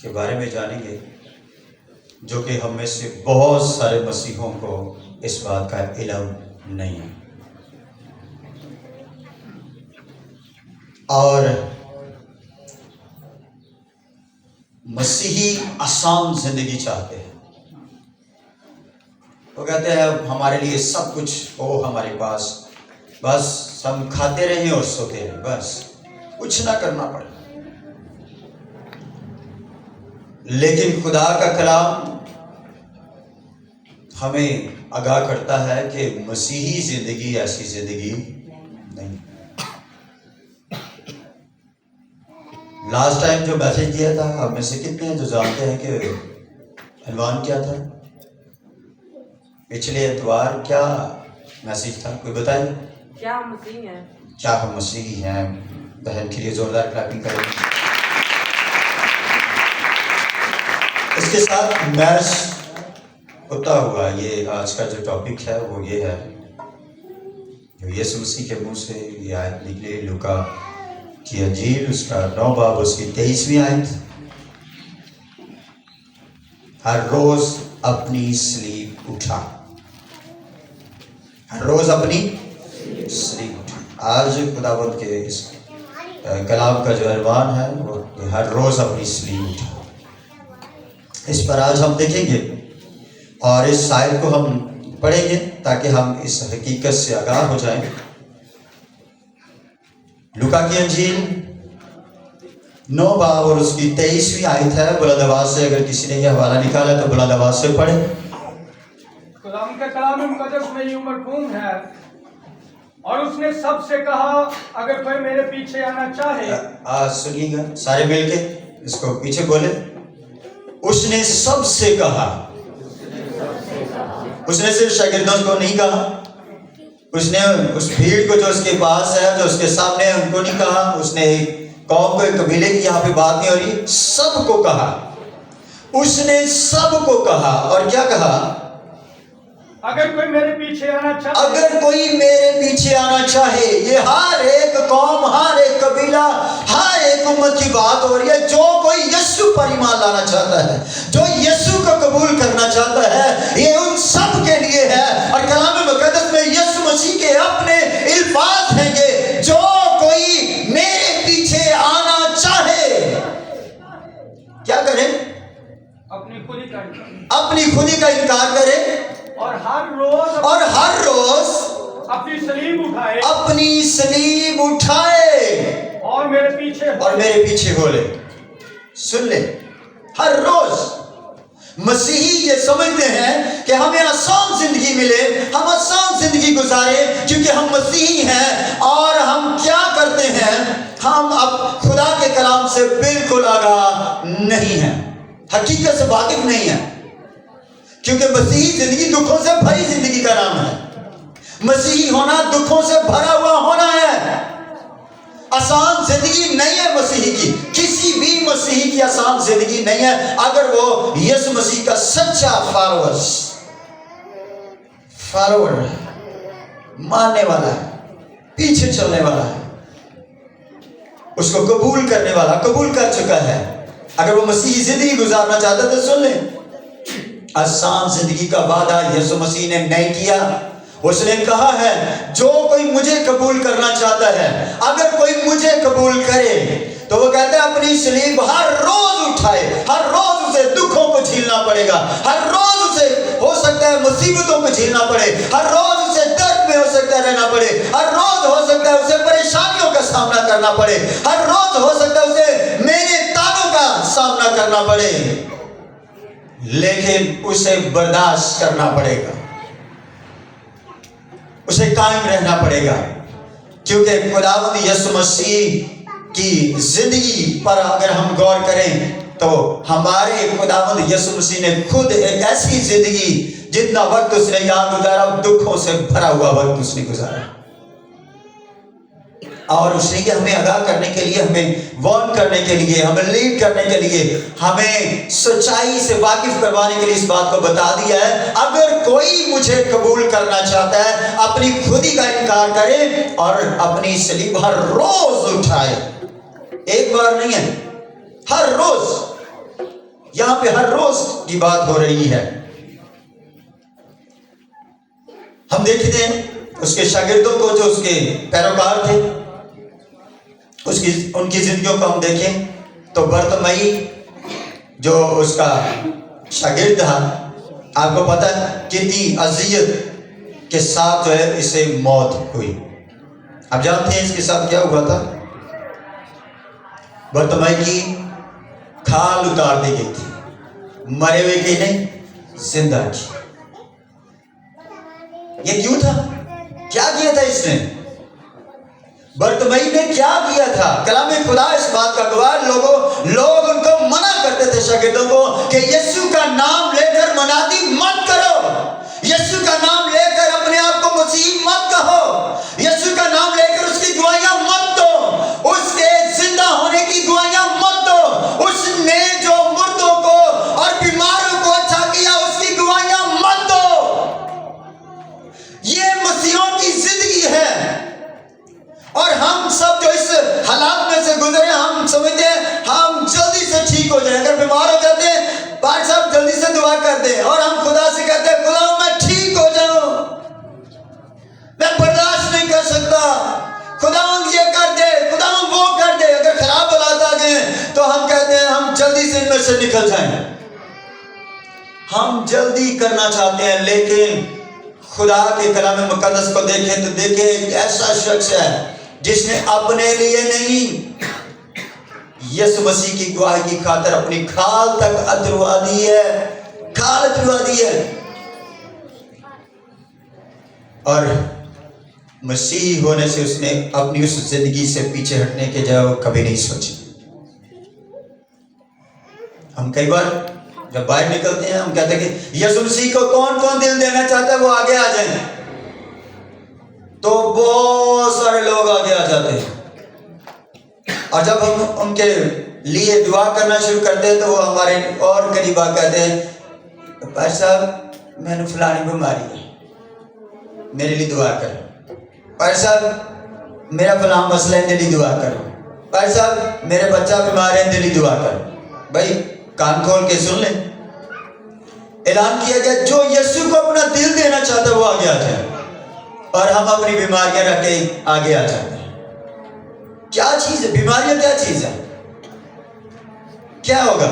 کے بارے میں جانیں گے، جو کہ ہم میں سے بہت سارے مسیحوں کو اس بات کا علم نہیں ہے۔ اور مسیحی آسان زندگی چاہتے ہیں۔ وہ کہتے ہیں ہمارے لیے سب کچھ ہو ہمارے پاس، بس ہم کھاتے رہیں اور سوتے رہیں، بس کچھ نہ کرنا پڑے۔ لیکن خدا کا کلام ہمیں آگاہ کرتا ہے کہ مسیحی زندگی ایسی زندگی نہیں۔ لاسٹ ٹائم جو میسج دیا تھا، آپ میں سے کتنے ہیں جو جانتے ہیں کہ عنوان کیا تھا؟ پچھلے اتوار کیا میسج تھا؟ کوئی بتائے؟ کیا ہم مسیحی ہیں؟ کیا ہم مسیحی ہیں؟ بہن کے لیے زوردار کلاپنگ کریں۔ اس کے ساتھ میچ ہوتا ہوا یہ آج کا جو ٹاپک ہے وہ یہ ہے، جو یسوع مسیح کے منہ سے یہ آیت نکلے، لوکا کی انجیل اس کا 9 باب اس کی 23ویں آیت، ہر روز اپنی صلیب اٹھا، ہر روز اپنی صلیب اٹھا۔ آج خداوند کے اس کلام کا جو عنوان ہے وہ ہر روز اپنی صلیب اٹھا، اس پر آج ہم دیکھیں گے اور اس آیت کو ہم پڑھیں گے تاکہ ہم اس حقیقت سے آگاہ ہو جائیں۔ لوکا کی انجیل 9 باب اور اس کی 23ویں آیت ہے۔ بلند آواز سے اگر کسی نے یہ حوالہ نکالا تو بلند آواز سے پڑھے۔ خدا کا کلام مقدس میں یوں مرقوم ہے، اور اس نے سب سے کہا اگر کوئی میرے پیچھے آنا چاہے۔ سنیے گا سارے مل کے اس کو پیچھے بولے۔ اس نے سب سے کہا، اس نے صرف شاگردوں کو نہیں کہا، اس نے اس بھیڑ کو جو اس کے پاس ہے، جو اس کے سامنے ہے، ان کو نہیں کہا، اس نے ایک قوم کو، ایک قبیلے کی یہاں پہ بات نہیں ہو رہی، سب کو کہا۔ اس نے سب کو کہا اور کیا کہا؟ اگر کوئی میرے پیچھے آنا چاہے، اگر کوئی میرے پیچھے آنا چاہے۔ یہ ہر ایک قوم، ہر ایک قبیلہ، ہر ایک امت کی بات ہو رہی ہے۔ جو کوئی یسوع پر ایمان لانا چاہتا ہے، جو یسوع کو قبول کرنا چاہتا ہے، یہ ان سب کے لیے ہے۔ اور کلام مقدس میں یسوع مسیح کے اپنے الفاظ ہیں کہ جو کوئی میرے پیچھے آنا چاہے، کیا کرے؟ اپنی خودی کا اپنی خودی کا انکار کرے اور ہر روز اپنی صلیب اٹھائے، اپنی صلیب اٹھائے اور میرے پیچھے بولے۔ سن لے، ہر روز مسیحی یہ سمجھتے ہیں کہ ہمیں آسان زندگی ملے، ہم آسان زندگی گزارے کیونکہ ہم مسیحی ہیں، اور ہم کیا کرتے ہیں؟ ہم اب خدا کے کلام سے بالکل آگاہ نہیں ہیں، حقیقت سے واقف نہیں ہیں، کیونکہ مسیحی زندگی دکھوں سے بھری زندگی کا نام ہے۔ مسیحی ہونا دکھوں سے بھرا ہوا ہونا ہے۔ آسان زندگی نہیں ہے مسیحی کی، کسی بھی مسیحی کی آسان زندگی نہیں ہے اگر وہ یسوع مسیح کا سچا فالوور ماننے والا ہے، پیچھے چلنے والا ہے، اس کو قبول کرنے والا، قبول کر چکا ہے۔ اگر وہ مسیحی زندگی گزارنا چاہتا ہے تو سن لیں، آسان زندگی کا وعدہ یسوع مسیح نے نہیں کیا۔ اس نے کہا ہے جو کوئی مجھے قبول کرنا چاہتا ہے، اگر کوئی مجھے قبول کرے تو وہ کہتے ہیں اپنی صلیب ہر روز اٹھائے۔ ہر روز اسے دکھوں کو جھیلنا پڑے گا، ہر روز اسے ہو سکتا ہے مصیبتوں کو جھیلنا پڑے، ہر روز اسے درد میں ہو سکتا ہے رہنا پڑے، ہر روز ہو سکتا ہے اسے پریشانیوں کا سامنا کرنا پڑے، ہر روز ہو سکتا ہے اسے میرے تانوں کا سامنا کرنا پڑے، لیکن اسے برداشت کرنا پڑے گا، اسے قائم رہنا پڑے گا، کیونکہ خداوند یسوع مسیح کی زندگی پر اگر ہم غور کریں تو ہمارے خداوند یسوع مسیح نے خود ایک ایسی زندگی، جتنا وقت اس نے یہاں گزارا دکھوں سے بھرا ہوا وقت اس نے گزارا، اور اس نے ہمیں آگاہ کرنے کے لیے، ہمیں وارن کرنے کے لیے، ہمیں لیڈ کرنے کے لیے، ہمیں سچائی سے واقف کروانے کے لیے اس بات کو بتا دیا ہے اگر کوئی مجھے قبول کرنا چاہتا ہے اپنی خودی کا انکار کرے اور اپنی صلیب ہر روز اٹھائے۔ ایک بار نہیں ہے، ہر روز जहां पे हर रोज की बात हो रही है। हम देखते हैं उसके शागिर्दों को, जो उसके पैरोकार थे, उनकी जिंदगियों को हम देखें तो बरतमई जो उसका शागिर्द था, आपको पता है कितनी अजियत के साथ जो है इसे मौत हुई। आप जानते हैं इसके साथ क्या हुआ था? बरतमई की खाल उतार दी गई थी, मरे हुए की नहीं, जिंदा की। ये क्यों था? क्या किया था इसने? बरतमई ने क्या किया था? कलाम खुदा इस बात का गवाह। लोग उनको मना करते थे, शागिर्दों को, कि यीशु का नाम लेकर मनादी मत करो, यीशु का नाम लेकर अपने आप को मसीह मत कहो, यीशु का नाम लेकर उसकी दुआएं मत दो, उसके जिंदा होने की दुआएं मत दो, उसने जो मुर्दों को और बीमारों को अच्छा किया उसकी दुआएं मत दो। ये मसीहों की जिंदगी है। और हम सब जो इस हालात में से गुजरे, हम समझते हैं हम जल्दी से ठीक हो जाए। अगर बीमार हो जाते हैं, पाठ साहब जल्दी से दुआ कर दे, और हम खुदा से कहते हैं खुदा मैं ठीक हो जाऊं, मैं बर्दाश्त नहीं कर सकता, खुदा ये कर दे, खुदा वो कर दे। अगर खराब हालात आ गए तो हम कहते हैं हम जल्दी से इनमें से निकल जाएं। हम जल्दी करना चाहते हैं, लेकिन खुदा के कलाम मुकद्दस को देखें तो देखें एक ऐसा शख्स है जिसने अपने लिए नहीं, यीशु मसीह की गवाही की खातिर अपनी खाल तक अतरवा दी है, खाल अतरवा दी है। और मसीह होने से उसने अपनी उस जिंदगी से पीछे हटने के जाए वो कभी नहीं सोची। हम कई बार जब बाहर निकलते हैं हम कहते हैं कि यीशु मसीह को कौन कौन दिल देना चाहता है वो आगे आ जाए, तो बहुत सारे लोग आगे आ जाते हैं। और जब हम उनके लिए दुआ करना शुरू करते हैं तो वो हमारे और करीब आ कहते हैं भाई साहब मैंने फलानी बीमारी है, मेरे लिए दुआ करो। भाई साहब मेरा फलां मसला है, मेरे लिए दुआ करो। भाई साहब मेरे बच्चा बीमार है, मेरे लिए दुआ करो। भाई कान खोल के सुन लें। ऐलान किया गया जो यीशु को अपना दिल देना चाहता है वो आगे आ जाए, और हम अपनी बीमारियां रख के आगे आ जाते हैं। क्या चीज है बीमारियां? क्या चीज है? क्या होगा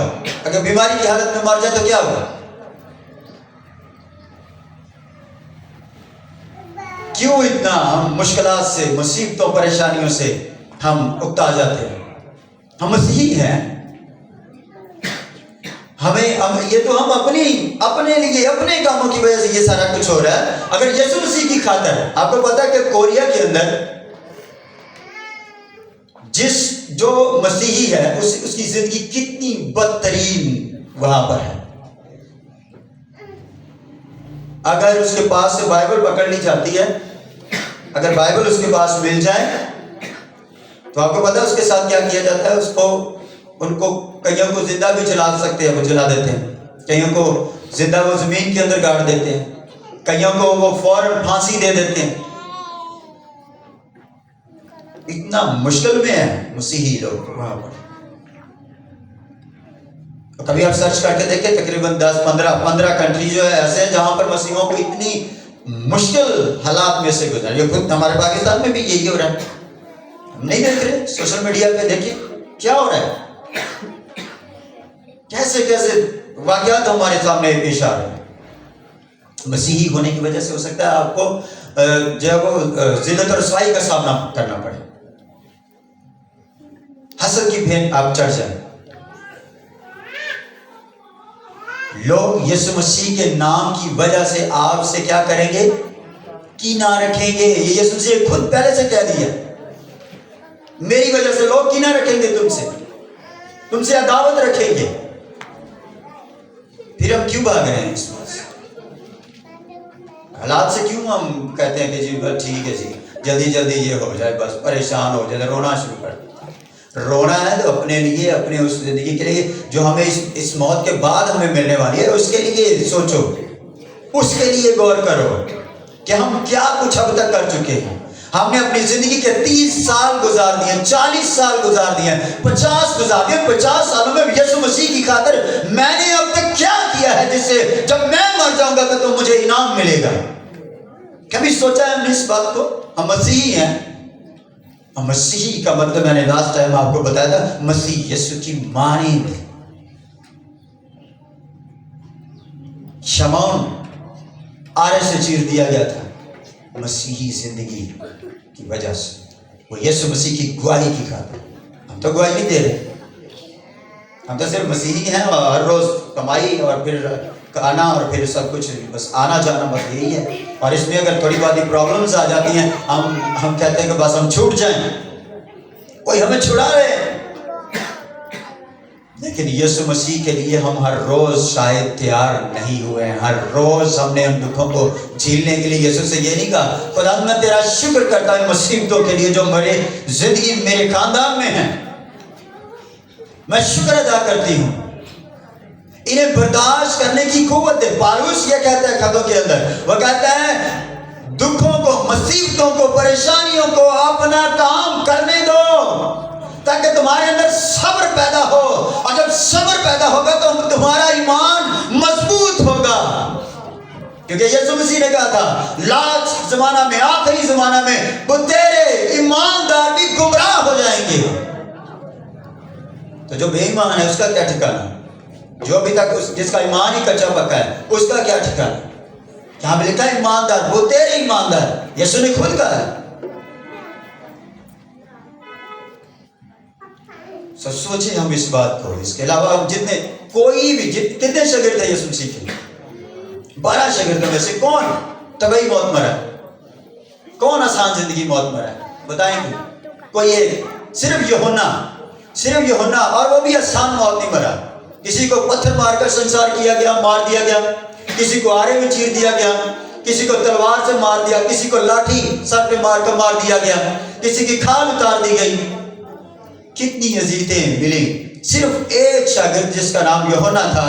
अगर बीमारी की हालत में मर जाए तो क्या होगा? क्यों इतना हम मुश्किलात से, मुसीबतों, परेशानियों से हम उकता जाते हैं? हम मसीही हैं, हम ये तो हम अपने लिए, अपने कामों की वजह से ये सारा कुछ हो रहा है। अगर यीशु मसीह की खातिर, आपको पता है कि कोरिया के अंदर जो मसीही है उसकी जिंदगी कितनी बदतरीन वहां पर है। अगर उसके पास से बाइबल पकड़ ली जाती है, अगर बाइबल उसके पास मिल जाए तो आपको पता है उसके साथ क्या किया जाता है? उनको कईयों को जिंदा भी जला सकते हैं, वो जला देते हैं, कईयों को जिंदा वो जमीन के अंदर गाड़ देते हैं, कईयों को वो फौरन फांसी दे देते हैं। इतना मुश्किल में है मसीही लोग वहां पर। कभी आप सर्च करके देखें, तकरीबन 10-15 कंट्री जो है ऐसे हैं जहां पर मसीहों को इतनी मुश्किल हालात में से गुजर। ये खुद हमारे पाकिस्तान में भी यही हो रहा है, हम नहीं देख रहे? सोशल मीडिया पे देखिए क्या हो रहा है, कैसे कैसे वाकयात हमारे सामने पेश आ रहे हैं। मसीही होने की वजह से हो सकता है आपको जब जिल्लत और रसवाई का सामना करना पड़े, हसद की भेंट आप चढ़ जाए। लोग यीशु मसीह के नाम की वजह से आपसे क्या करेंगे? कीना रखेंगे। ये यीशु मसीह खुद पहले से कह दिया, मेरी वजह से लोग कीना रखेंगे, तुमसे अदावत रखेंगे। फिर हम क्यों भाग रहे हैं इस बात से? हालात से क्यों हम कहते हैं कि जी बस ठीक है जी, जल्दी जल्दी ये हो जाए, बस परेशान हो जाए, रोना शुरू कर। रोना है तो अपने लिए, अपने उस जिंदगी के लिए जो हमें इस मौत के बाद हमें मिलने वाली है, उसके लिए सोचो, उसके लिए गौर करो कि हम क्या कुछ अब तक कर चुके हैं। हमने अपनी जिंदगी के 30 साल गुजार दिए, 40 साल गुजार दिए, 50 गुजार दिए। 50 सालों में यीशु मसीह की खातिर मैंने ملے گا. کبھی سوچا ہے ہم نے اس بات کو؟ ہم مسیحی ہیں. مسیحی کا مطلب میں نے لاسٹ ٹائم آپ کو بتایا تھا مسیح یسوع کی مانند. شمعون آرے سے چیر دیا گیا تھا مسیحی زندگی کی وجہ سے. وہ یسوع مسیح کی گواہی کی خاطر. ہم تو گواہی نہیں دے رہے. ہم تو صرف مسیحی ہیں اور ہر روز کمائی اور پھر کھانا اور پھر سب کچھ بس آنا جانا بس یہی ہے. اور اس میں اگر تھوڑی بہت پرابلمز آ جاتی ہیں ہم کہتے ہیں کہ بس ہم چھوٹ جائیں, کوئی ہمیں چھڑا رہے. لیکن یسوع مسیح کے لیے ہم ہر روز شاید تیار نہیں ہوئے ہیں. ہر روز ہم نے ان دکھوں کو جھیلنے کے لیے یسوع سے یہ نہیں کہا خدا میں تیرا شکر کرتا ہوں مصیبتوں کے لیے جو میرے زندگی میرے خاندان میں ہیں. میں شکر ادا کرتی ہوں. انہیں برداشت کرنے کی قوت ہے. پالوس یہ کہتا ہے خطوں کے اندر, وہ کہتا ہے دکھوں کو, مصیبتوں کو, پریشانیوں کو اپنا کام کرنے دو تاکہ تمہارے اندر صبر پیدا ہو. اور جب صبر پیدا ہوگا تو تمہارا ایمان مضبوط ہوگا. کیونکہ یسوع مسیح نے کہا تھا لاسٹ زمانہ میں, آخری زمانہ میں وہ تیرے ایماندار بھی گمراہ ہو جائیں گے. تو جو بے ایمان ہے اس کا کیا ٹھکانا؟ جو ابھی تک جس کا ایمان ہی کچا پکا ہے اس کا کیا ٹھکانا؟ یہاں پہ لکھا ہے ایماندار, وہ تیرے ایماندار. یسوع نے خود کہا ہے. سوچیں ہم اس بات کو. اس کے علاوہ ہم جتنے کوئی بھی کتنے شاگرد ہیں یسوع مسیح کے؟ 12 شاگردوں میں سے کون طبعی موت مرا؟ کون آسان زندگی موت مرا؟ بتائیں گے کوئی ایک؟ صرف یوحنا, اور وہ بھی آسان موت نہیں مرا. کسی کو پتھر مار کر سنسار کیا گیا, مار دیا گیا. کسی کو آرے میں چیر دیا گیا. کسی کو تلوار سے مار دیا. کسی کو لاٹھی سر پہ مار کر مار دیا گیا. کسی کی کھال اتار دی گئی. کتنی اذیتیں ملی. صرف ایک شاگرد جس کا نام یوحنا تھا,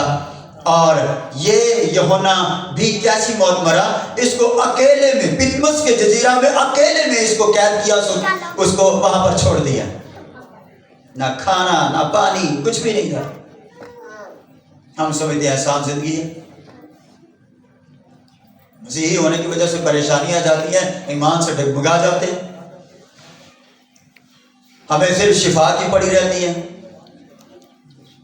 اور یہ یوحنا بھی کیسی موت مرا. اس کو اکیلے میں پتمس کے جزیرہ میں اکیلے میں اس کو قید کیا, اس کو وہاں پر چھوڑ دیا. نہ کھانا نہ پانی, کچھ بھی نہیں تھا. ہم سمجھتے ہیں آسان زندگی ہے. مسیحی ہونے کی وجہ سے پریشانیاں جاتی ہیں, ایمان سے ڈگمگا جاتے ہیں. ہمیں صرف شفا کی پڑی رہتی ہے.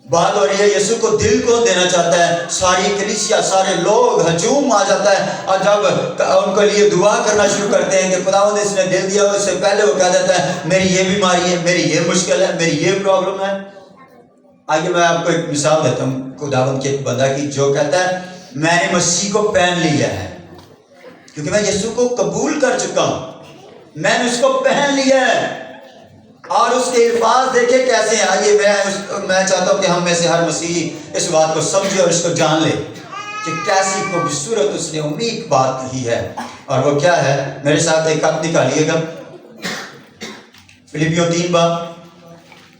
بات ہو رہی ہے یسوع کو دل کو دینا چاہتا ہے. ساری کلیسیا, سارے لوگ ہجوم آ جاتا ہے, اور جب ان کے لیے دعا کرنا شروع کرتے ہیں کہ خداوند اس نے دل دیا, اس سے پہلے وہ کہہ دیتا ہے میری یہ بیماری ہے, میری یہ مشکل ہے, میری یہ پرابلم ہے. آئیے میں آپ کو ایک مثال دیتا ہوں خداوند کے ایک بندہ کی, جو کہتا ہے میں نے مسیح کو پہن لیا ہے کیونکہ میں یسوع کو قبول کر چکا ہوں. میں نے اس کو پہن لیا ہے. اور اس کے الفاظ دیکھیں کیسے ہیں. آئیے میں چاہتا ہوں کہ ہم میں سے ہر مسیحی اس بات کو سمجھے اور اس کو جان لے کہ کیسی خوبصورت اس نے عمیق بات کہی ہے. اور وہ کیا ہے؟ میرے ساتھ ایک خط نکالیے گا. فلیپیوں 3 باب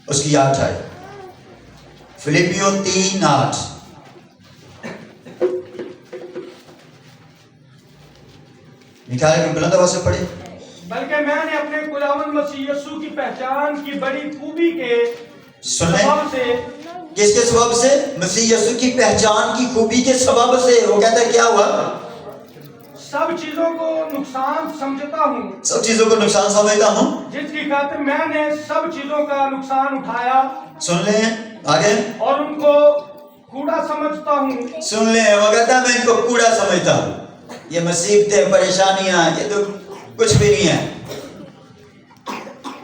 اس کی 8 ہے. فلیپیوں 3:8. نکالے کہ بلند آواز سے پڑھے. بلکہ میں نے اپنے خداوند مسیح یسوع کی پہچان کی بڑی خوبی کے سبب سے. کس کے سبب سے؟ مسیح یسوع کی پہچان کی خوبی کے سبب سے. وہ کہتا ہے کیا ہوا؟ سب چیزوں کو نقصان سمجھتا ہوں. سب چیزوں کو نقصان سمجھتا ہوں. جس کی خاطر میں نے سب چیزوں کا نقصان اٹھایا. سن لیں آگے. اور ان کو کوڑا سمجھتا ہوں. سن لیں, وہ کہتا ہے میں ان کو کوڑا سمجھتا ہوں. یہ مصیبتیں, پریشانیاں, یہ تو کچھ بھی نہیں ہے.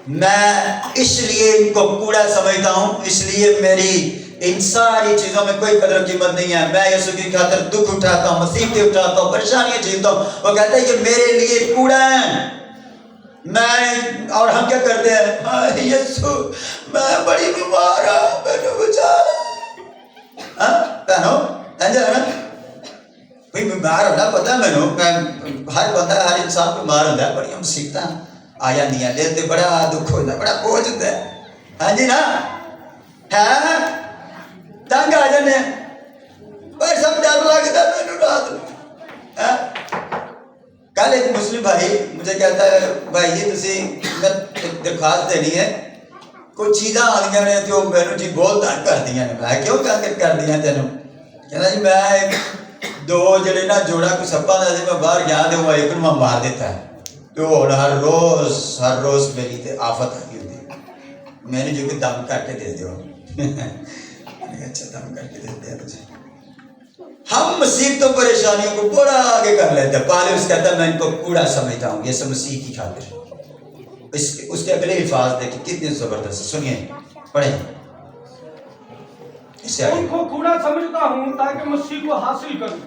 میں اس لیے ان کو کوڑا سمجھتا ہوں, اس لیے میری ان ساری چیزوں میں کوئی قدر قیمت نہیں ہے. میں یسوع کی خاطر دکھ اٹھاتا ہوں, مصیبتیں اٹھاتا ہوں, پریشانیاں جھیلتا ہوں. وہ کہتا ہے یہ میرے لیے کوڑا ہے. اور ہم کیا کرتے ہیں؟ یسوع میں بڑی بیمار ہوں, میں نے بچا. پہنو بھائی بیمار ہونا پتا میں ہر بندہ, ہر انسان بیمار ہوتا ہے. بڑی ہم سیکھتا ہیں آیا نہیں ہے لیتے, بڑا دکھ ہوتا ہے, بڑا بوجھ ہوتا ہے. ہاں جی نا, ہے تنگ آ جانے پر سب ڈر لگتا ہے میں رات. کل ایک مسلم بھائی مجھے کہتا ہے بھائی جی تسی میں درخواست دینی ہے, کچھ چیزاں آ گیا نے تو میں جی بہت تنگ کر دیا نے. میں کیوں تنگ کر دیا تینوں؟ کہنا جی میں दो जड़े ना जोड़ा को सप्पा दा मैं बाहर गया तो वो एक में मार देता है तो हर रोज मेरी ते आफत आती होती मैंने जो कि दम करके दे दो अच्छा दम करके देते हैं तुझे हम मुसीबतों परेशानियों को बड़ा आगे कर लेते हैं पॉलुस कहता है मैं इनको कूड़ा समझता हूँ ये सब मसीह की खातिर उसके अगले अल्फाज देखिए कितने जबरदस्त सुनिए पढ़े उनको कूड़ा समझता हूँ ताकि मसीह को हासिल करूं।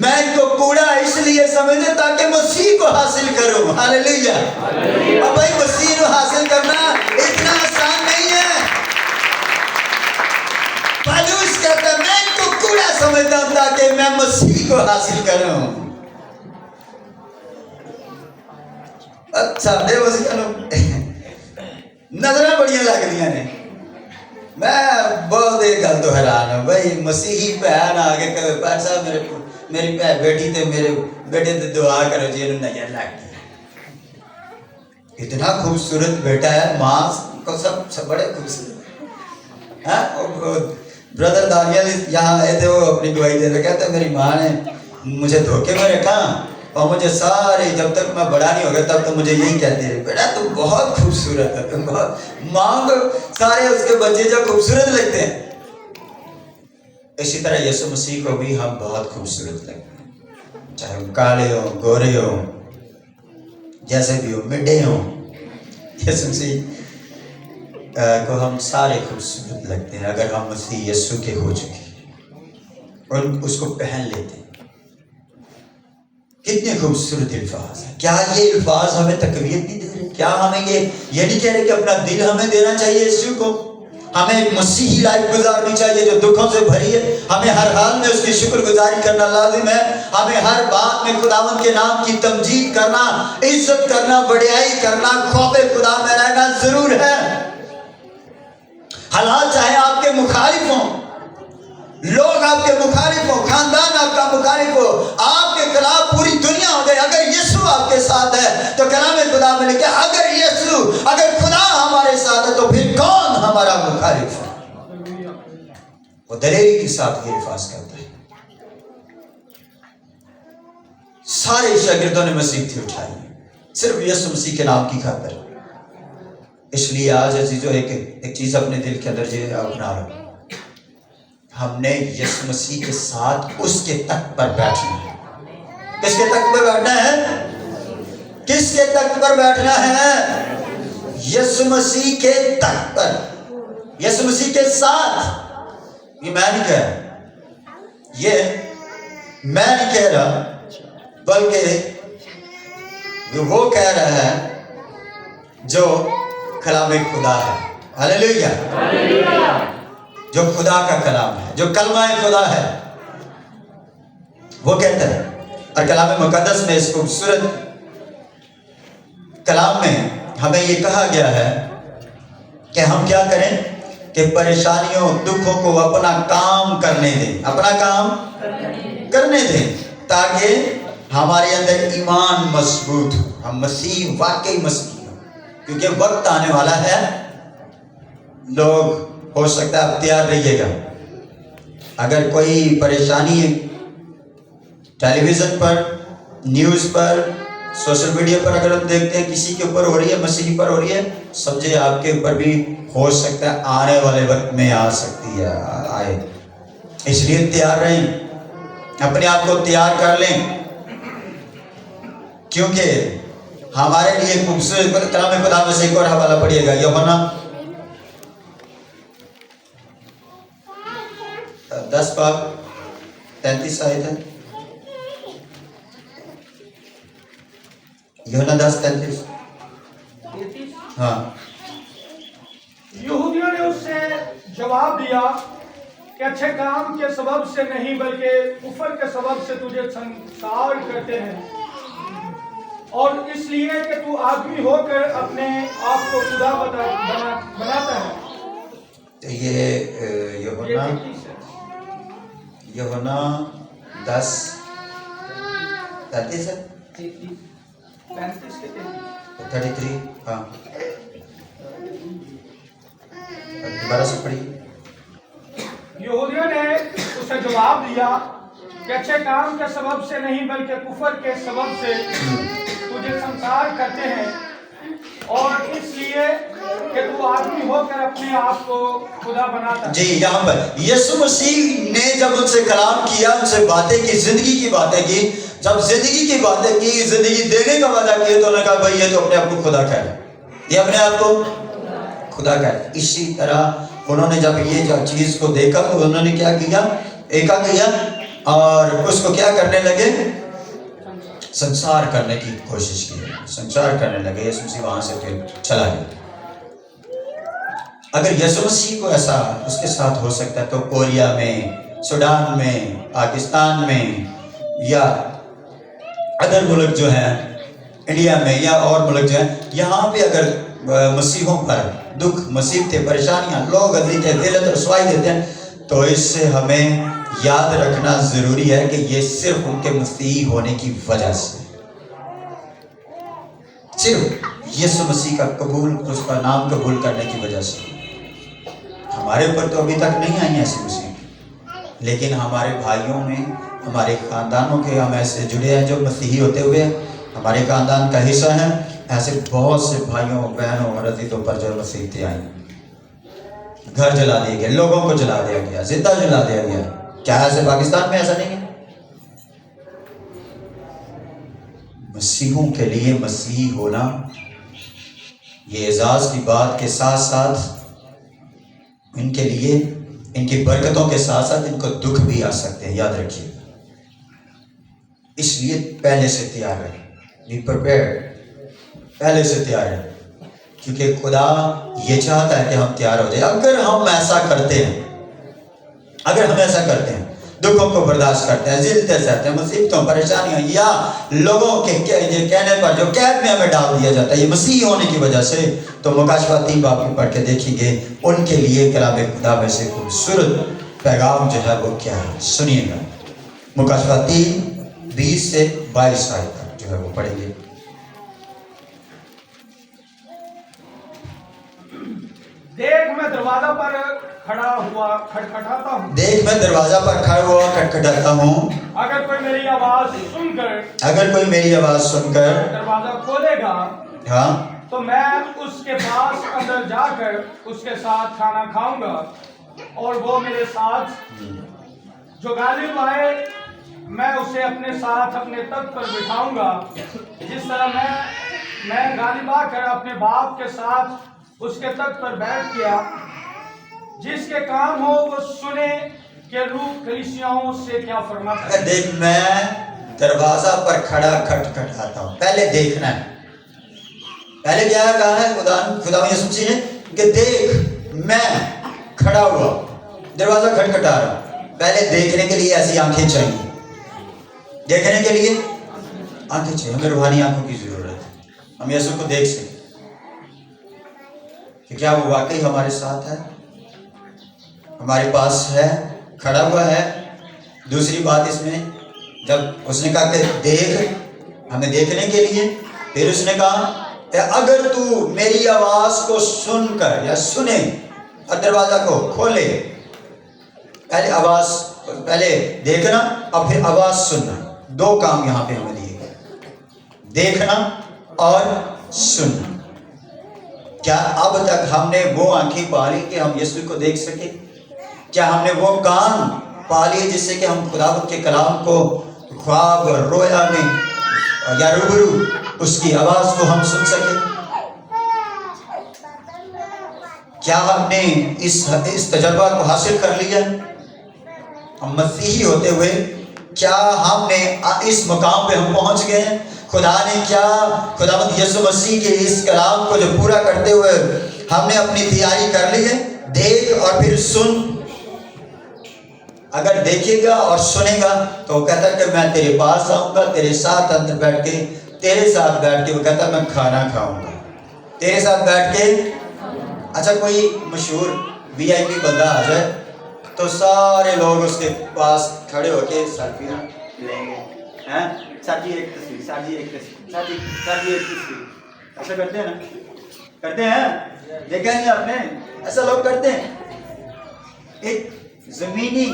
मैं इनको कूड़ा इसलिए समझता ताकि मसीह को हासिल करूं। हालेलुया। अब भाई मसीह को हासिल करना इतना आसान नहीं है। पौलुस कहता है मैं इनको कूड़ा समझता हूं ताकि मैं मसीह को हासिल करूं। अच्छा नजर बढ़िया लग रही ने मैं बहुत एक गल तो हैरान हूँ भाई मसीही भैन आके कहे भाई साहब मेरी भैन बेटी ते मेरे बेटे ते दुआ करो जी इन्हें नजर लग गई इतना खूबसूरत बेटा है माँ को सब बड़े खूबसूरत है ब्रदर दानियल यहाँ आए थे वो अपनी गवाही दे रहे कहते मेरी माँ ने मुझे धोखे में रखा और मुझे सारे जब तक मैं बड़ा नहीं हो गया तब तो मुझे यही कहते रहे बेटा तुम बहुत खूबसूरत है तुम बहुत माँ को सारे उसके बच्चे जो खूबसूरत लगते हैं इसी तरह यीशु मसीह को भी हम बहुत खूबसूरत लगते हैं चाहे हम काले हो गोरे हो जैसे भी हो मिड्डे हो यीशु मसीह को हम सारे खूबसूरत लगते हैं अगर हम मसीह यीशु के हो चुके और उसको पहन लेते हैं कितने खूबसूरत अल्फाज है क्या ये अल्फाज हमें तकवीत नहीं दे रहे क्या हमें ये नहीं कह रहे कि अपना दिल हमें देना चाहिए यीशु को हमें एक मसीही लाइफ गुजारनी चाहिए जो दुखों से भरी है हमें हर हाल में उसकी शुक्रगुजारी करना लाजिम है हमें हर बात में खुदावंद के नाम की तमजीद करना इज्जत करना बड़ाई करना खौफे खुदा में रहना जरूर है हालात चाहे आपके मुखालिफ हों लोग आपके मुखालिफ हो खानदान आपका मुखालिफ हो आपके खिलाफ पूरी दुनिया हो जाए अगर यीशु आपके साथ है तो कलाम खुदा में लिखा अगर खुदा हमारे साथ है तो फिर कौन हमारा मुखालिफ है वो दलेरी के साथ ये अल्फाज करता है सारे शागिर्दों ने मुसीबतें उठाई सिर्फ यीशु मसीह के नाम की खातिर इसलिए आज अजीजों एक चीज अपने दिल के अंदर जो अपना लो हमने यीशु मसीह के साथ उसके तख्त पर बैठना है किसके तख्त पर बैठना है किसके तख्त पर बैठना है यीशु मसीह के तख्त पर यीशु मसीह के साथ ये मैं नहीं कह रहा ये मैं नहीं कह रहा बल्कि वो कह रहा है जो कलाम खुदा है हालेलुया जो खुदा का कलाम है जो कलमा खुदा है वो कहता है और कलाम मुकद्दस में इस खूबसूरत कलाम में हमें ये कहा गया है कि हम क्या करें कि परेशानियों दुखों को अपना काम करने दें अपना काम करने दें ताकि हमारे अंदर ईमान मजबूत हो हम मसीह वाकई मसीह हो क्योंकि वक्त आने वाला है लोग हो सकता है आप तैयार रहिएगा अगर कोई परेशानी टेलीविजन पर न्यूज़ पर सोशल मीडिया पर अगर हम देखते हैं किसी के ऊपर हो रही है मसीह पर हो रही है समझे आपके ऊपर भी हो सकता है आने वाले वक्त में आ सकती है आए इसलिए तैयार रहें अपने आप को तैयार कर लें क्योंकि हमारे लिए खूबसूरत कलाम खुदा में से एक और हवाला पढ़िएगा यूहन्ना 10:33 आयत है यूहन्ना 10:33 हाँ यहूदियों ने उससे जवाब दिया कि अच्छे काम के सबब से नहीं बल्कि कुफर के सबब से तुझे संसार करते हैं और इसलिए कि तू आदमी होकर अपने आप को खुदा बनाता है तो ये यूहन्ना 10:33 है 33 हाँ दोबारा से पढ़िए यहूदियों ने उसे जवाब दिया कि अच्छे काम के सबब से नहीं बल्कि कुफर के सबब से तुझे संसार करते हैं, और इसलिए कि तू आदमी होकर अपने आप को खुदा बनाता है। जी, यहाँ पर यीशु मसीह ने जब उनसे कलाम किया, उनसे बातें की, जिंदगी की बातें की, जब जिंदगी की बातें की, जिंदगी देने का वादा किया, तो उन्होंने कहा भाई ये तो अपने आप को खुदा कह, ये अपने आप को खुदा कह। इसी तरह उन्होंने जब ये जो चीज को देखा तो उन्होंने क्या किया, एका किया और उसको क्या करने लगे, संसार करने की कोशिश की, संसार करने लगे। यीशु मसीह वहां से फिर चला गया। अगर यीशु मसीह को ऐसा उसके साथ हो सकता है तो कोरिया में, सूडान में, पाकिस्तान में या अदर मुल्क जो है, इंडिया में या और मुल्क जो है, यहाँ पे अगर मसीहों पर दुख, मुसीबतें, परेशानियां, लोग अजीत दिलत रसवाई देते हैं, तो इससे हमें याद रखना जरूरी है कि ये सिर्फ उनके मसीह होने की वजह से, सिर्फ यीशु मसीह का कबूल, उसका नाम कबूल करने की वजह से। हमारे ऊपर तो अभी तक नहीं आई ऐसी मुसीबत, लेकिन हमारे भाइयों में, हमारे खानदानों के हम ऐसे जुड़े हैं जो मसीही होते हुए हमारे खानदान का हिस्सा हैं। ऐसे बहुत से भाइयों बहनों और अजीजों पर जो मुसीबतें आई, घर जला दिए गए, लोगों को जला दिया गया, जिंदा जला दिया गया। क्या ऐसे पाकिस्तान में ऐसा नहीं है? मसीहों के लिए मसीह होना ये एजाज की बात के साथ साथ इनके लिए, इनकी बरकतों के साथ साथ इनको दुख भी आ सकते हैं, याद रखिए। इसलिए पहले से तैयार रहे, बी प्रिपेयर्ड, पहले से तैयार रहे, क्योंकि खुदा ये चाहता है कि हम तैयार हो जाए। अगर हम ऐसा करते हैं, अगर हम ऐसा करते हैं, दुखों को बर्दाश्त करते हैं, जिलते सहते हैं, मुसीबतों, परेशानियों या लोगों के कहने पर जो कैद में हमें डाल दिया जाता है ये मसीह होने की वजह से, तो मुकाशफा 3 बाब में पढ़ के देखेंगे उनके लिए कलाम खुदा में से खूबसूरत पैगाम जो है वो क्या है, सुनिएगा। मुकाशफा 3 20 से 22 आयत तक जो है वो पढ़ेंगे। देख मैं दरवाजा पर खड़ा हुआ खटखटाता हूँ। देख मैं दरवाजा पर खड़ा हुआ खटखटाता हूँ। अगर कोई मेरी आवाज सुनकर, अगर कोई मेरी आवाज सुनकर दरवाजा खोलेगा, हाँ, तो मैं उसके पास अंदर जाकर उसके साथ खाना खाऊंगा और वो मेरे साथ। जो गालिब आए मैं उसे अपने साथ अपने तख्त पर बिठाऊंगा, जिस तरह मैं गालिब आकर अपने बाप के साथ उसके तख्त पर बैठ गया। जिसके काम हो वो सुने कि रूह कलीसियाओं से क्या फरमाता है। देख मैं दरवाजा पर खड़ा खटखटाता हूँ। पहले देखना है, पहले क्या कहा है खुदा यीशु मसीह ने कि देख मैं खड़ा हुआ दरवाजा खटखटा रहा हूँ। पहले देखने के लिए ऐसी आंखें चाहिए, देखने के लिए आंखें चाहिए। हमें रूहानी आंखों की जरूरत है, हम यीशु को देख सकें कि क्या वो वाकई हमारे साथ है, हमारे पास है, खड़ा हुआ है। दूसरी बात इसमें, जब उसने कहा कि देख, हमें देखने के लिए, फिर उसने कहा कि अगर तू मेरी आवाज को सुनकर या सुने और दरवाजा को खोले। पहले आवाज, पहले देखना और फिर आवाज सुनना, 2 काम यहाँ पे हमें दिए गए, देखना और सुनना। क्या अब तक हमने वो आंखें पाली कि हम यीशु को देख सके? क्या हमने वो कान पाली जिससे कि हम खुदा के कलाम को ख्वाब और रोया में या रूबरू उसकी आवाज को हम सुन सके? क्या हमने इस तजर्बा को हासिल कर लिया? हम मसीही होते हुए क्या हमने इस मुकाम पे हम पहुंच गए हैं? खुदा ने क्या, खुदावंद यीशु मसीह के इस कलाम को जो पूरा करते हुए हमने अपनी तैयारी कर ली है? देख और फिर सुन। अगर देखेगा और सुनेगा तो वो कहता है कि मैं तेरे पास आऊंगा, तेरे साथ अंदर बैठ के, तेरे साथ बैठ के, वो कहता है मैं खाना खाऊंगा तेरे साथ बैठ के। अच्छा, कोई मशहूर VIP बंदा आ जाए तो सारे लोग उसके पास खड़े होके सेल्फी लेंगे, हैं? साजी एक तस्वीर, साजी एक तस्वीर, साजी एक तस्वीर, ऐसा करते हैं ना? करते हैं, देखा नहीं आपने? ऐसा लोग करते हैं। एक जमीनी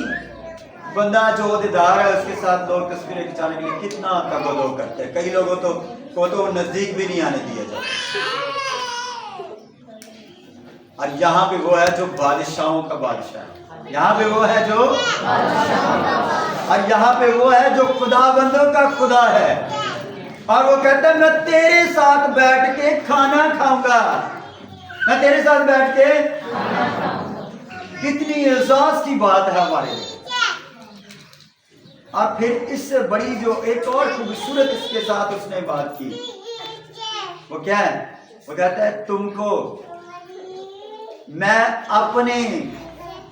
बंदा जो ओहदेदार है उसके साथ लोग तस्वीरें खिंचाने के लिए कितना तगदो करते हैं। कई लोगों को तो नजदीक भी नहीं आने दिया जाता। और यहाँ पे वो है जो बादशाहों का बादशाह है, यहाँ पे वो है जो और यहाँ पे वो है जो खुदाबंदों का खुदा है। और वो कहता है मैं तेरे साथ बैठ के खाना खाऊंगा, मैं तेरे साथ बैठ के कितनी एजाज की बात है हमारे लिए। और फिर इससे बड़ी जो एक और खूबसूरत इसके साथ उसने बात की, वो क्या है? वो कहता है तुमको मैं अपने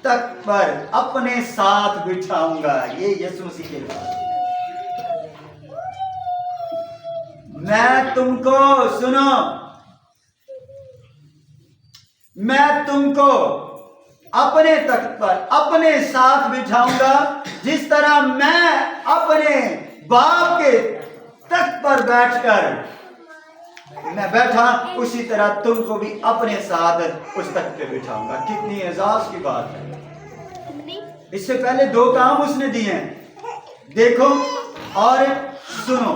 तख्त पर अपने साथ बिठाऊंगा। ये यीशु मसीह के बात। मैं तुमको सुनो, मैं तुमको अपने तख्त पर अपने साथ बिठाऊंगा, जिस तरह मैं अपने बाप के तख्त पर बैठकर मैं बैठा, उसी तरह तुमको भी अपने साथ उस तख्त पे बिठाऊंगा। कितनी एजाज की बात है। इससे पहले दो काम उसने दिए हैं, देखो और सुनो।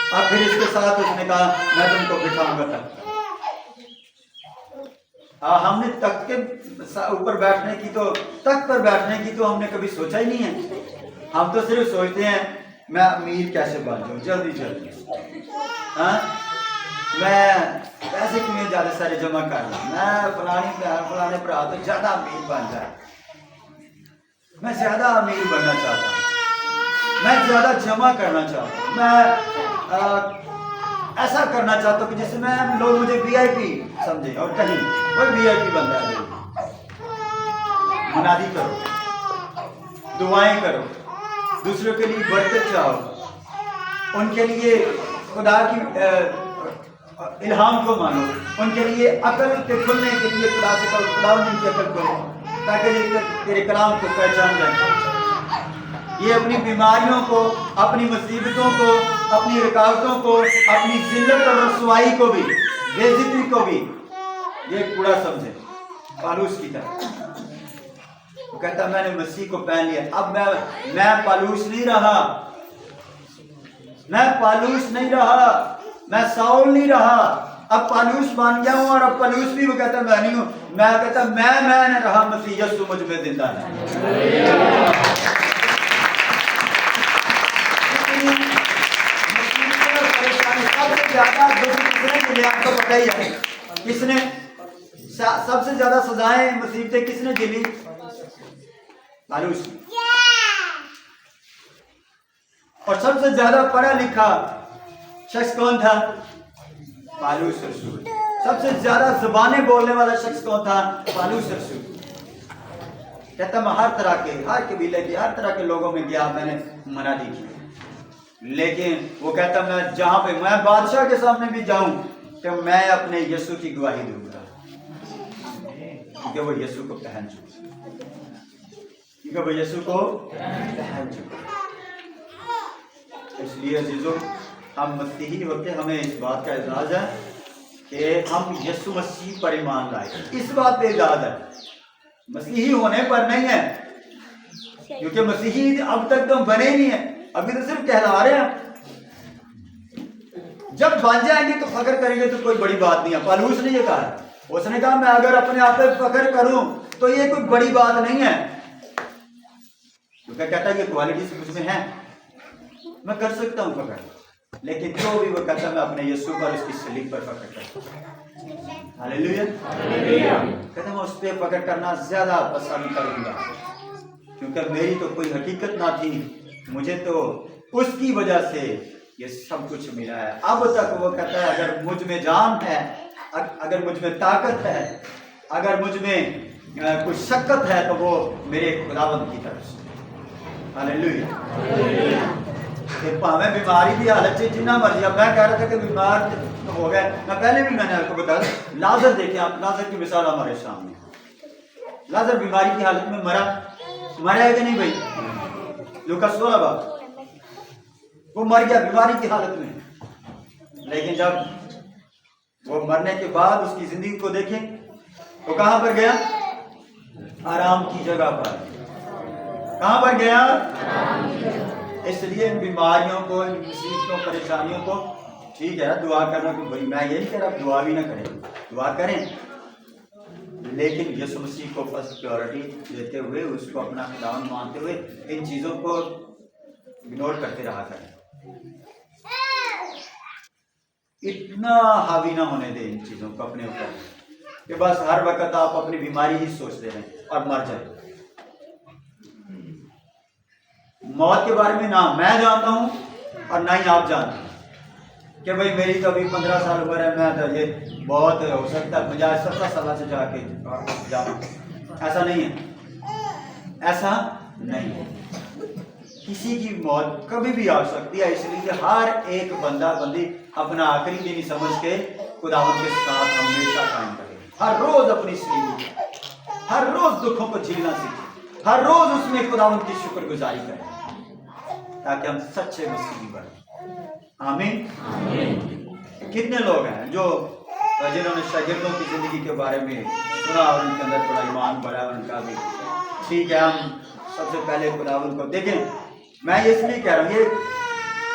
और फिर इसके साथ उसने कहा मैं तुमको बिठाऊंगा तख्त। हमने तख्त के ऊपर बैठने की तो तख्त पर बैठने की तो हमने कभी सोचा ही नहीं है। हम तो सिर्फ सोचते हैं मैं अमीर कैसे बन जाऊं जल्दी जल्दी, हाँ मैं पैसे कितने ज्यादा सारे जमा कर लूं, मैं फलाने भरा तो ज्यादा अमीर बन जाए, मैं ज्यादा अमीर बनना चाहता हूँ, मैं ज्यादा जमा करना चाहता हूँ, मैं ऐसा करना चाहता हूँ कि जिससे मैं लोग मुझे वीआईपी समझे। और कहीं कोई वीआईपी बंदा है। मुनादी करो, दुआएं करो, दूसरों के लिए बरकत चाहो, उनके लिए खुदा की इल्हाम को मानो, उनके लिए अकल के खुलने के लिए खुदा से कहो खुदा उनकी अकल को, ताकि तेरे कलाम को पहचान जाए। ये अपनी बीमारियों को, अपनी मुसीबतों को, अपनी रुकावटों को, अपनी जिल्लत और रसवाई को भी, बेइज्जती को भी ये कूड़ा समझे पालूस की तरह। वो कहता मैंने मसीह को पहन लिया, अब मैं पालूस नहीं रहा, मैं पालूस नहीं रहा, मैं साउल नहीं रहा, अब पालूस बन गया हूं। और अब पालूस भी वो कहता मैं नहीं हूं, मैं कहता मैं नहीं रहा, मसीह यीशु मुझ में जिंदा है। सबसे ज्यादा किसने, आपको पता ही है किसने सबसे ज्यादा सजाएं मुसीबतें किसने झेली? पालूस। और सबसे ज्यादा पढ़ा लिखा शख्स कौन था? पालूस रसूल। सबसे ज्यादा जुबानें बोलने वाला शख्स कौन था? पालूस रसूल। कहता मैं हर तरह के, हर कबीले के, हर तरह के लोगों में गया, मैंने मनादी की, लेकिन वो कहता मैं जहां पे मैं बादशाह के सामने भी जाऊं तो मैं अपने यीशु की गवाही दूंगा, क्योंकि वो यीशु को पहन चुका, क्योंकि वो यीशु को पहन चुका। इसलिए अजीजों हम मसीही होते हमें इस बात का एजाज है कि हम यीशु मसीह पर ईमान लाए। इस बात पे एजाज है, मसीही होने पर नहीं है, क्योंकि मसीही अब तक तो बने ही नहीं है, अभी तो सिर्फ कहला रहे हैं। जब बन जाएंगे तो फख्र करेंगे तो कोई बड़ी बात नहीं है। पालूस ने ये कहा, उसने कहा मैं अगर अपने आप पे फख्र करूं तो ये कोई बड़ी बात नहीं है, क्योंकि कहता है ये क्वालिटीज मुझ में है, मैं कर सकता हूं फख्र, लेकिन जो भी वो कहता मैं अपने यीशु पर, उसकी सलीब पर फख्र करता हूं। हालेलुया। कहता मैं उस पर फख्र करना ज्यादा पसंद करूंगा, क्योंकि मेरी तो कोई हकीकत ना थी, मुझे तो उसकी वजह से ये सब कुछ मिला है। अब तक वो कहता है अगर मुझ में जान है, अगर मुझ में ताकत है, अगर मुझ में कुछ शक्कत है तो वो मेरे खुदावंद की तरफ से। हालेलुया। भावें बीमारी की हालत से जितना मर्जी, अब मैं कह रहा था कि बीमार हो गए, मैं पहले भी मैंने आपको बताया, लाजर देखें आप, लाजर की मिसाल हमारे सामने। लाजर बीमारी की हालत में मरा है कि नहीं भाई? लूका 16 बाब, वो मर गया बीमारी की हालत में, लेकिन जब वो मरने के बाद उसकी जिंदगी को देखें तो कहां पर गया? आराम की जगह पर। कहाँ पर गया? इसलिए इन बीमारियों को, इन मुसीबतों, परेशानियों को, ठीक है दुआ करना, तो भाई मैं ये नहीं कह रहा दुआ भी ना करें, दुआ करें, लेकिन यीशु मसीह को फर्स्ट प्रायोरिटी देते हुए, उसको अपना खुदावन मानते हुए इन चीज़ों को इग्नोर करते रहा करें। इतना हावी ना होने दें इन चीज़ों को अपने ऊपर कि बस हर वक्त आप अपनी बीमारी ही सोचते रहें और मर जाए। मौत के बारे में ना मैं जानता हूँ और ना ही आप जानते हैं कि भाई मेरी तो अभी 15 साल उम्र है, मैं तो ये बहुत हो सकता है 50-70 साल से जाके जाना। ऐसा नहीं है, ऐसा नहीं है। किसी की मौत कभी भी आ सकती है, इसलिए हर एक बंदा बंदी अपना आखिरी दिन समझ के खुदावंद के साथ हमेशा कायम करे। हर रोज अपनी जिंदगी, हर रोज दुखों को झेलना सीखे, हर रोज उसमें खुदावंद की शुक्रगुजारी करें, ताकि हम सच्चे मसीही बने। आमीन। कितने लोग हैं जो जिन्होंने शागिर्दों की जिंदगी के बारे में सुना और उनके अंदर थोड़ा ईमान बढ़ा उनका भी। ठीक है, हम सबसे पहले खुदावंद को देखें। मैं ये इसलिए कह रहा हूँ, ये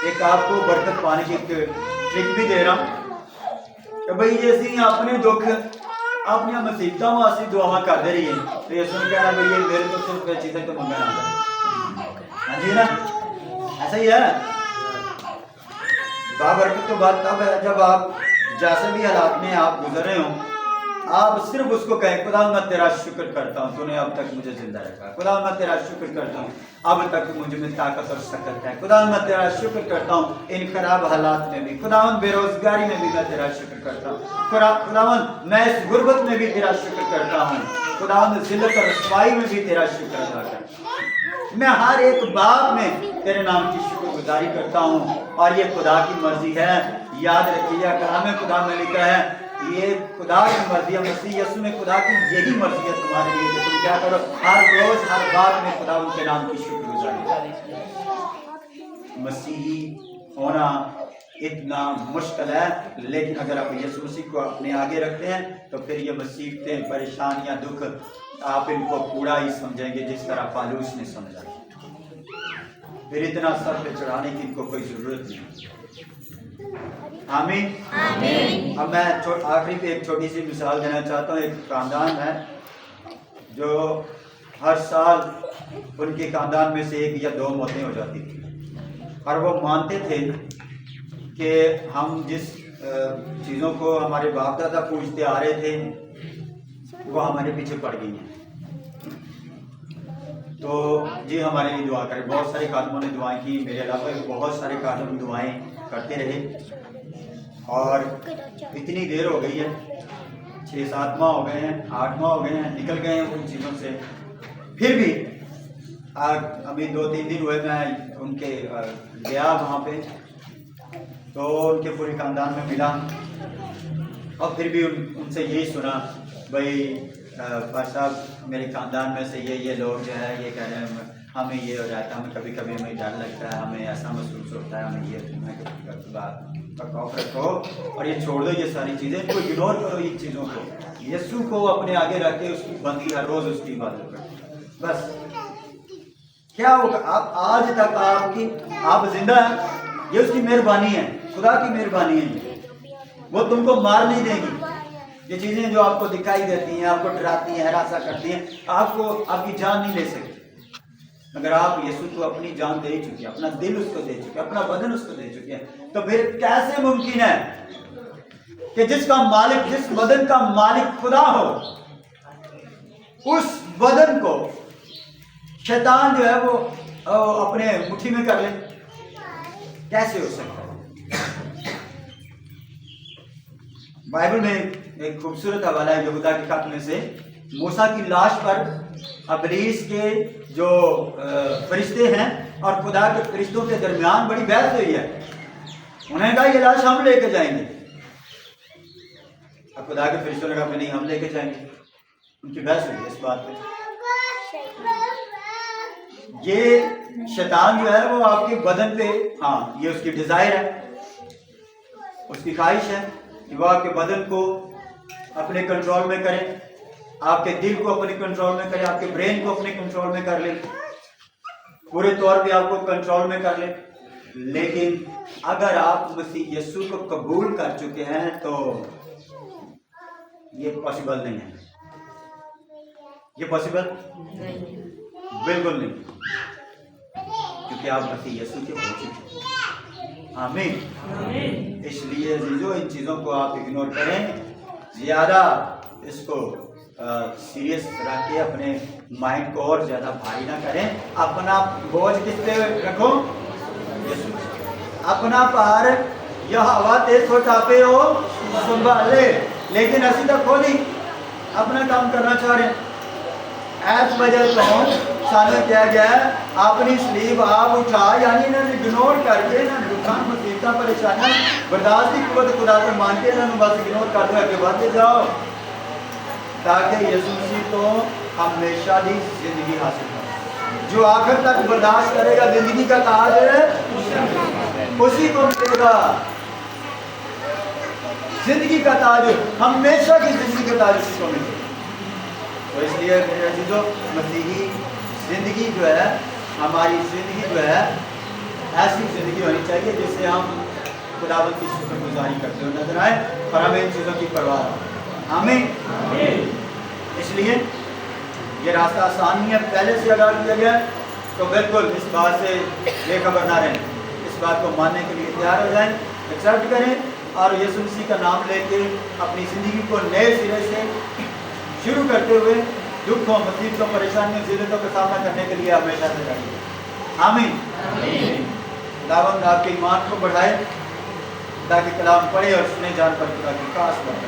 एक आपको बरकत पाने की ट्रिक भी दे रहा हूँ कि भाई ये सी अपने दुख अपनी मुसीबतों वास्ते दुआ करते रहिए। तो ये सुन कहना भाई ये मेरे को सिर्फ चीज़ें तो मंगना हाँ जी ना, ऐसा ही है। बाबरकत तो बात तब है जब आप जैसे भी हालात में आप गुजर रहे हो, आप सिर्फ उसको कहें खुदा मैं तेरा शुक्र करता हूँ, तूने अब तक मुझे जिंदा रखा। खुदा मैं तेरा शुक्र करता हूँ, अब तक मुझे में ताकत और सकत है। खुदा मैं तेरा शुक्र करता हूँ इन खराब हालात में भी। खुदावन बेरोजगारी में भी मैं तेरा शुक्र करता हूँ। खुदावन मैं इस गुर्बत में भी तेरा शुक्र करता हूँ। खुदावन जिल्लत और रसवाई में भी तेरा शुक्र अदा करता हूँ। मैं हर एक बात में तेरे नाम की शुक्रगुजारी करता हूँ और ये खुदा की मर्जी है। याद रखिए कलाम खुदा में लिखा है ये खुदा की मर्जी है, मसीह यीशु में खुदा की यही मर्जी है तुम्हारे लिए कि तुम क्या करो, हर रोज हर बात में खुदा उनके नाम की शुक्रगुजारी। मसीही होना इतना मुश्किल है, लेकिन अगर आप यीशु मसीह को अपने आगे रखते हैं तो फिर ये मुसीबतें, परेशानियां, दुख आप इनको पूरा ही समझेंगे जिस तरह पालूस ने समझा। फिर इतना सर पे चढ़ाने की इनको कोई जरूरत नहीं। आमीन। अब मैं आखिरी पे एक छोटी सी मिसाल देना चाहता हूँ। एक खानदान है जो हर साल उनके खानदान में से 1 या 2 मौतें हो जाती थी और वो मानते थे कि हम जिस चीज़ों को हमारे बाप दादा पूछते आ रहे थे वो हमारे पीछे पड़ गई हैं। तो जी हमारे लिए दुआ करें। बहुत सारे खादमों ने दुआएं की, मेरे अलावा बहुत सारे खादम दुआएं करते रहे और इतनी देर हो गई है, 6-7 माह हो गए हैं, 8 माह हो गए हैं, निकल गए हैं उन चीज़ों से। फिर भी अभी 2-3 दिन हुए मैं उनके गया वहाँ पे, तो उनके पूरे खानदान में मिला और फिर भी उनसे यही सुना भाई भाई साहब मेरे खानदान में से ये लोग जो है ये कह रहे हैं हमें ये हो जाता है, हमें कभी कभी हमें डर लगता है, हमें ऐसा महसूस होता है, हमें ये रखो और ये छोड़ दो ये सारी चीज़ें, इनको इग्नोर करो इन चीज़ों को। यीशु को अपने आगे रख के उसकी बंदी हर रोज़ उसकी इबादत करो। बस क्या होगा, आप आज तक आप जिंदा हैं, ये उसकी मेहरबानी है, खुदा की मेहरबानी है। वो तुमको मार नहीं देगी। ये चीज़ें जो आपको दिखाई देती हैं, आपको डराती हैं, हरासा करती हैं, आपको आपकी जान नहीं ले सकती। अगर आप यीशु को अपनी जान दे चुके हैं, अपना दिल उसको दे चुके हैं, अपना बदन उसको दे चुके हैं, तो फिर कैसे मुमकिन है कि जिसका मालिक, जिस बदन का मालिक खुदा हो, उस बदन को शैतान जो है वो अपने मुट्ठी में कर ले? कैसे हो सकता है? बाइबल में एक खूबसूरत हवाला है यहूदा के खत में से। मूसा की लाश पर अबलीस के जो फरिश्ते हैं और खुदा के फरिश्तों के दरमियान बड़ी बहस हुई है। उन्होंने कहा ये लाश हम लेके जाएंगे, अब खुदा के फरिश्तों ने कहा नहीं हम लेके जाएंगे। उनकी बहस हुई है इस बात पे। ये शैतान जो है वो आपके बदन पे, हाँ ये उसकी डिजायर है, उसकी ख्वाहिश है कि वो आपके बदन को अपने कंट्रोल में करे, आपके दिल को अपने कंट्रोल में करे, आपके ब्रेन को अपने कंट्रोल में कर ले। पूरे तौर पे आपको कंट्रोल में कर ले। लेकिन अगर आप मसीह यीशु को कबूल कर चुके हैं तो ये पॉसिबल नहीं है, ये पॉसिबल बिल्कुल नहीं, क्योंकि आप मसीह यीशु के हो चुके हैं। आमीन। इसलिए अजीजों इन चीज़ों को आप इग्नोर करें, ज़्यादा इसको सीरियस रख के अपने माइंड को और ज़्यादा भारी ना करें। अपना बोझ किस पे रखो? यीशु। अपना भार यह हवा ते छोटापे हो संभाले, लेकिन असी तो खुद ही अपना काम करना चाह रहे हैं। इस वजह तो सानू क्या गया अपनी स्लीव आप उठा, यानी इन्होंने इग्नोर करके इन्होंने दुखान मुसीबत परेशानियां बर्दाश्त की कुवत खुदा पर मान के इन्होंने बस इग्नोर कर दो, आगे बढ़ते जाओ ताकि यीशु मसीह को हमेशा की जिंदगी हासिल हो। जो आखिर तक बर्दाश्त करेगा जिंदगी का ताज उसी को मिलेगा, जिंदगी का ताज, हमेशा की जिंदगी का ताज उसी को मिलेगा। तो इसलिए मेरे अजीजों मसीही जिंदगी जो है, हमारी जिंदगी जो है ऐसी जिंदगी होनी चाहिए जिससे हम खुदावंद की शुक्रगुजारी करते हुए नजर आए और हमें इन चीज़ों की परवाह हो। हमें इसलिए ये रास्ता आसान नहीं है, पहले से अगर किया गया तो बिल्कुल इस बात से बेखबर ना रहें, इस बात को मानने के लिए तैयार हो जाएं, एक्सेप्ट करें और यीशु मसीह का नाम लेके अपनी ज़िंदगी को नए सिरे से शुरू करते हुए दुखों, मुसीबतों, परेशानियों, ज़िल्लतों का सामना करने के लिए हमेशा से करेंगे। आमीन। खुदावंद आपके ईमान को बढ़ाए ताकि कलाम पढ़े और सुने जान पर खुदा की खास बात